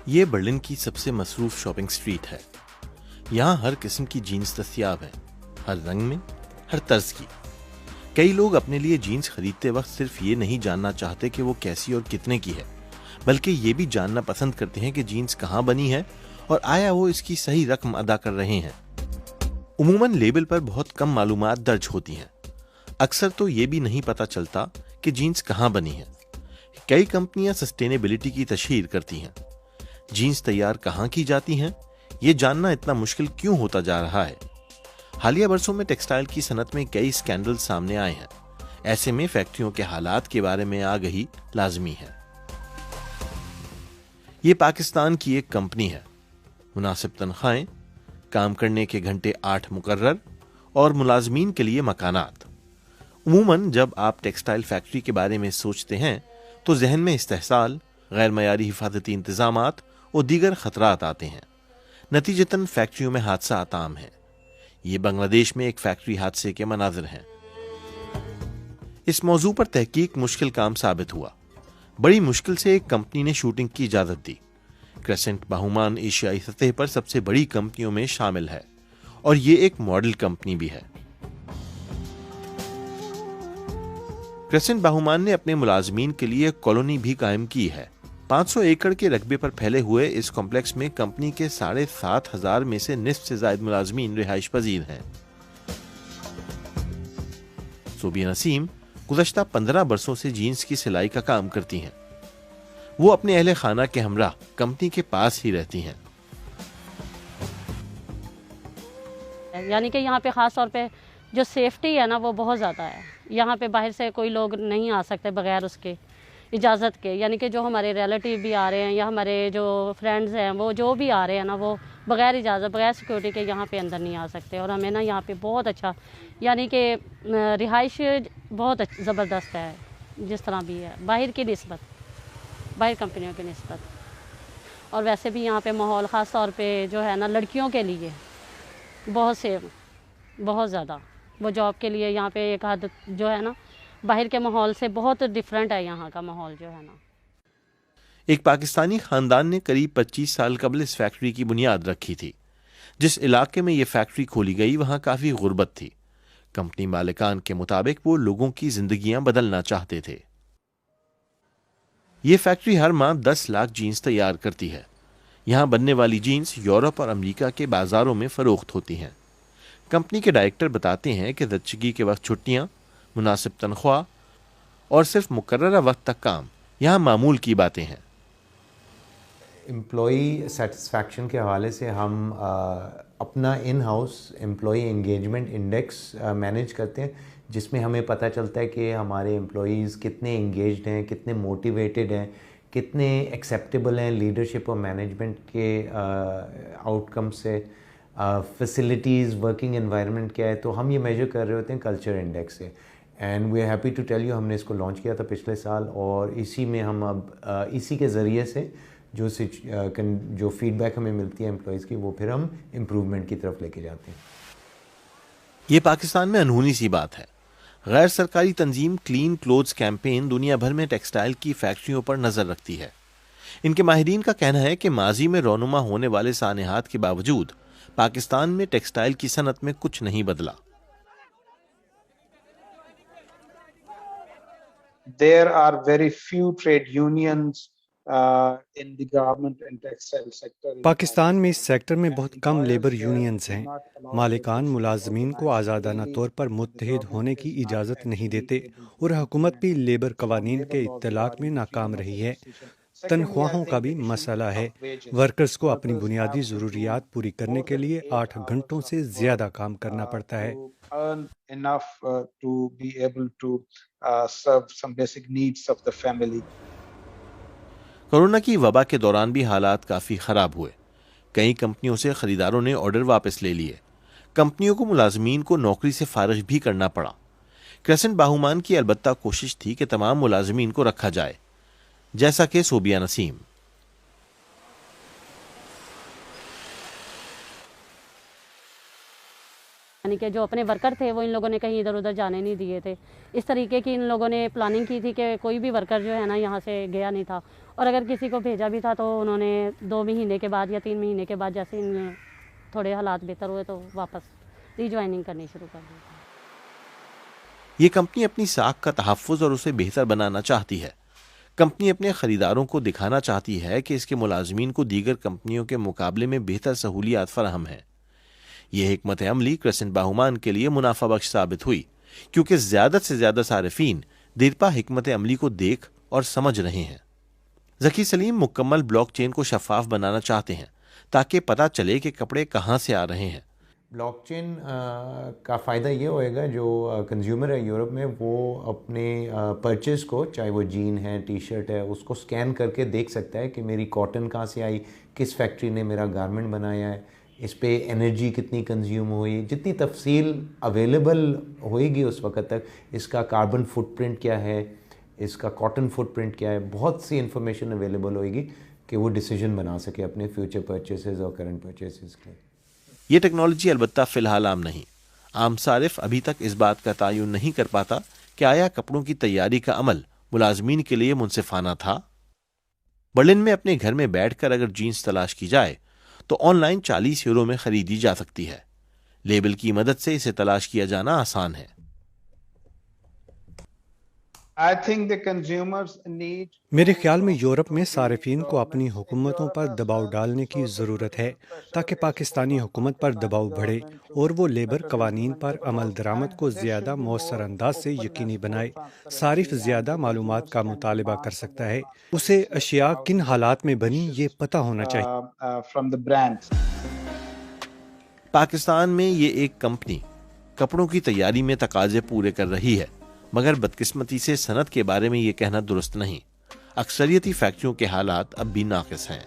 یہ برلن کی سب سے مصروف شاپنگ سٹریٹ ہے۔ یہاں ہر قسم کی جینز دستیاب ہیں، ہر رنگ میں، ہر طرز کی۔ کئی لوگ اپنے لیے جینز خریدتے وقت صرف یہ نہیں جاننا چاہتے کہ وہ کیسی اور کتنے کی ہے، بلکہ یہ بھی جاننا پسند کرتے ہیں کہ جینز کہاں بنی ہے اور آیا وہ اس کی صحیح رقم ادا کر رہے ہیں۔ عموماً لیبل پر بہت کم معلومات درج ہوتی ہیں۔ اکثر تو یہ بھی نہیں پتہ چلتا کہ جینز کہاں بنی ہے۔ کئی کمپنیاں سسٹینیبلٹی کی تشہیر کرتی ہیں۔ جینز تیار کہاں کی جاتی ہیں، یہ جاننا اتنا مشکل کیوں ہوتا جا رہا ہے؟ حالیہ برسوں میں ٹیکسٹائل کی صنعت میں کئی اسکینڈل سامنے آئے ہیں۔ ایسے میں فیکٹریوں کے حالات کے بارے میں آگہی لازمی ہے۔ یہ پاکستان کی ایک کمپنی ہے۔ مناسب تنخواہیں، کام کرنے کے گھنٹے 8 مقرر اور ملازمین کے لیے مکانات۔ عموماً جب آپ ٹیکسٹائل فیکٹری کے بارے میں سوچتے ہیں تو ذہن میں استحصال، غیر معیاری حفاظتی انتظامات اور دیگر خطرات آتے ہیں۔ نتیجتاً فیکٹریوں میں حادثات عام ہیں۔ یہ بنگلہ دیش میں ایک فیکٹری حادثے کے مناظر ہیں۔ اس موضوع پر تحقیق مشکل کام ثابت ہوا۔ بڑی مشکل سے ایک کمپنی نے شوٹنگ کی اجازت دی۔ کریسنٹ باہومان ایشیائی سطح پر سب سے بڑی کمپنیوں میں شامل ہے اور یہ ایک ماڈل کمپنی بھی ہے۔ کریسنٹ باہومان نے اپنے ملازمین کے لیے کالونی بھی قائم کی ہے۔ 500 ایکڑ کے رقبے پر پھیلے ہوئے اس کمپلیکس میں کمپنی کے 7,500 میں سے نصف سے زائد ملازمین رہائش پذیر ہیں۔ صوبیہ نسیم گزشتہ 15 برسوں سے جینز کی سلائی کا کام کرتی ہیں۔ وہ اپنے اہل خانہ کے ہمراہ کمپنی کے پاس ہی رہتی ہیں۔ یعنی کہ یہاں پہ خاص طور پہ جو سیفٹی ہے نا وہ بہت زیادہ ہے۔ یہاں پہ باہر سے کوئی لوگ نہیں آ سکتے بغیر اس کے اجازت کے، یعنی کہ جو ہمارے ریلیٹیو بھی آ رہے ہیں یا ہمارے جو فرینڈز ہیں وہ جو بھی آ رہے ہیں نا وہ بغیر اجازت، بغیر سیکورٹی کے یہاں پہ اندر نہیں آ سکتے۔ اور ہمیں نا یہاں پہ بہت اچھا، یعنی کہ رہائش بہت زبردست ہے جس طرح بھی ہے باہر کی نسبت، باہر کمپنیوں کی نسبت۔ اور ویسے بھی یہاں پہ ماحول خاص طور پہ جو ہے نا لڑکیوں کے لیے بہت سے، بہت زیادہ وہ جاب کے لیے یہاں پہ ایک حد جو ہے نا باہر کے ماحول سے بہت ڈیفرنٹ ہے یہاں کا ماحول جو ہے نا۔ ایک پاکستانی خاندان نے قریب 25 سال قبل اس فیکٹری کی بنیاد رکھی تھی۔ جس علاقے میں یہ فیکٹری کھولی گئی وہاں کافی غربت تھی۔ کمپنی مالکان کے مطابق وہ لوگوں کی زندگیاں بدلنا چاہتے تھے۔ یہ فیکٹری ہر ماہ 10 لاکھ جینز تیار کرتی ہے۔ یہاں بننے والی جینز یورپ اور امریکہ کے بازاروں میں فروخت ہوتی ہیں۔ کمپنی کے ڈائریکٹر بتاتے ہیں کہ زچگی کے وقت چھٹیاں، مناسب تنخواہ اور صرف مقررہ وقت تک کام یہاں معمول کی باتیں ہیں۔ امپلائی سیٹسفیکشن کے حوالے سے ہم اپنا in house employee engagement index manage کرتے ہیں، جس میں ہمیں پتہ چلتا ہے کہ ہمارے امپلائیز کتنے انگیجڈ ہیں، کتنے موٹیویٹڈ ہیں، کتنے ایکسیپٹیبل ہیں لیڈرشپ اور مینجمنٹ کے آؤٹ کم سے، فیسلٹیز، ورکنگ انوائرمنٹ کیا ہے۔ تو ہم یہ میجر کر رہے ہوتے ہیں کلچر انڈیکس سے، and we are happy to tell you, ہم نے اس کو لانچ کیا تھا پچھلے سال، اور اسی میں ہم اب اسی کے ذریعے سے جو فیڈ بیک ہمیں ملتی ہے امپلائیز کی، وہ پھر ہم امپروومنٹ کی طرف لے کے جاتے ہیں۔ یہ پاکستان میں انہونی سی بات ہے۔ غیر سرکاری تنظیم کلین کلوتھز کیمپین دنیا بھر میں ٹیکسٹائل کی فیکٹریوں پر نظر رکھتی ہے۔ ان کے ماہرین کا کہنا ہے کہ ماضی میں رونما ہونے والے سانحات کے باوجود پاکستان میں ٹیکسٹائل کی صنعت میں کچھ نہیں بدلا۔ There are very few trade unions in the garment and textile sector. Pakistan میں اس سیکٹر میں بہت کم لیبر یونینز ہیں۔ مالکان ملازمین کو آزادانہ طور پر متحد ہونے کی اجازت نہیں دیتے اور حکومت بھی لیبر قوانین کے اطلاق میں ناکام رہی ہے۔ تنخواہوں کا بھی مسئلہ ہے۔ ورکرز کو اپنی بنیادی ضروریات پوری کرنے کے لیے 8 گھنٹوں سے زیادہ کام کرنا پڑتا ہے۔ کورونا کی وبا کے دوران بھی حالات کافی خراب ہوئے۔ کئی کمپنیوں سے خریداروں نے آرڈر واپس لے لیے۔ کمپنیوں کو ملازمین کو نوکری سے فارغ بھی کرنا پڑا۔ کریسنٹ باہومان کی البتہ کوشش تھی کہ تمام ملازمین کو رکھا جائے، جیسا کہ صوبیہ نسیم۔ یعنی یعنی کہ جو اپنے ورکر تھے وہ ان لوگوں نے کہیں ادھر ادھر جانے نہیں دیے تھے. اس طریقے کی ان لوگوں نے پلاننگ کی تھی کہ کوئی بھی ورکر جو ہے نا یہاں سے گیا نہیں تھا, اور اگر کسی کو بھیجا بھی تھا تو انہوں نے 2 مہینے کے بعد یا 3 مہینے کے بعد جیسے ان تھوڑے حالات بہتر ہوئے تو واپس ری جوائننگ کرنی شروع کر دی. یہ کمپنی اپنی ساکھ کا تحفظ اور اسے بہتر بنانا چاہتی ہے. کمپنی اپنے خریداروں کو دکھانا چاہتی ہے کہ اس کے ملازمین کو دیگر کمپنیوں کے مقابلے میں بہتر سہولیات فراہم ہیں. یہ حکمت عملی کرسنٹ باہومان کے لیے منافع بخش ثابت ہوئی, کیونکہ زیادہ سے زیادہ صارفین دیرپا حکمت عملی کو دیکھ اور سمجھ رہے ہیں. ذکی سلیم مکمل بلاک چین کو شفاف بنانا چاہتے ہیں تاکہ پتہ چلے کہ کپڑے کہاں سے آ رہے ہیں. بلاک چین کا فائدہ یہ ہوئے گا جو کنزیومر ہے یورپ میں, وہ اپنے پرچیز کو, چاہے وہ جین ہے, ٹی شرٹ ہے, اس کو سکین کر کے دیکھ سکتا ہے کہ میری کاٹن کہاں سے آئی, کس فیکٹری نے میرا گارمنٹ بنایا ہے, اس پہ انرجی کتنی کنزیوم ہوئی. جتنی تفصیل اویلیبل ہوئے گی اس وقت تک, اس کا کاربن فٹ پرنٹ کیا ہے, اس کا کاٹن فٹ پرنٹ کیا ہے, بہت سی انفارمیشن اویلیبل ہوئے گی کہ وہ ڈیسیجن بنا سکے اپنے فیوچر پرچیسز اور کرنٹ پرچیسز کے. یہ ٹیکنالوجی البتہ فی الحال عام نہیں. عام صارف ابھی تک اس بات کا تعین نہیں کر پاتا کہ آیا کپڑوں کی تیاری کا عمل ملازمین کے لیے منصفانہ تھا. برلن میں اپنے گھر میں بیٹھ کر اگر جینس تلاش کی جائے تو آن لائن 40 یورو میں خریدی جا سکتی ہے. لیبل کی مدد سے اسے تلاش کیا جانا آسان ہے. میرے خیال میں یورپ میں صارفین کو اپنی حکومتوں پر دباؤ ڈالنے کی ضرورت ہے تاکہ پاکستانی حکومت پر دباؤ بڑھے اور وہ لیبر قوانین پر عمل درآمد کو زیادہ مؤثر انداز سے یقینی بنائے. صارف زیادہ معلومات کا مطالبہ کر سکتا ہے, اسے اشیاء کن حالات میں بنی یہ پتہ ہونا چاہیے. پاکستان میں یہ ایک کمپنی کپڑوں کی تیاری میں تقاضے پورے کر رہی ہے, مگر بدقسمتی سے صنعت کے بارے میں یہ کہنا درست نہیں. اکثریتی فیکٹریوں کے حالات اب بھی ناقص ہیں.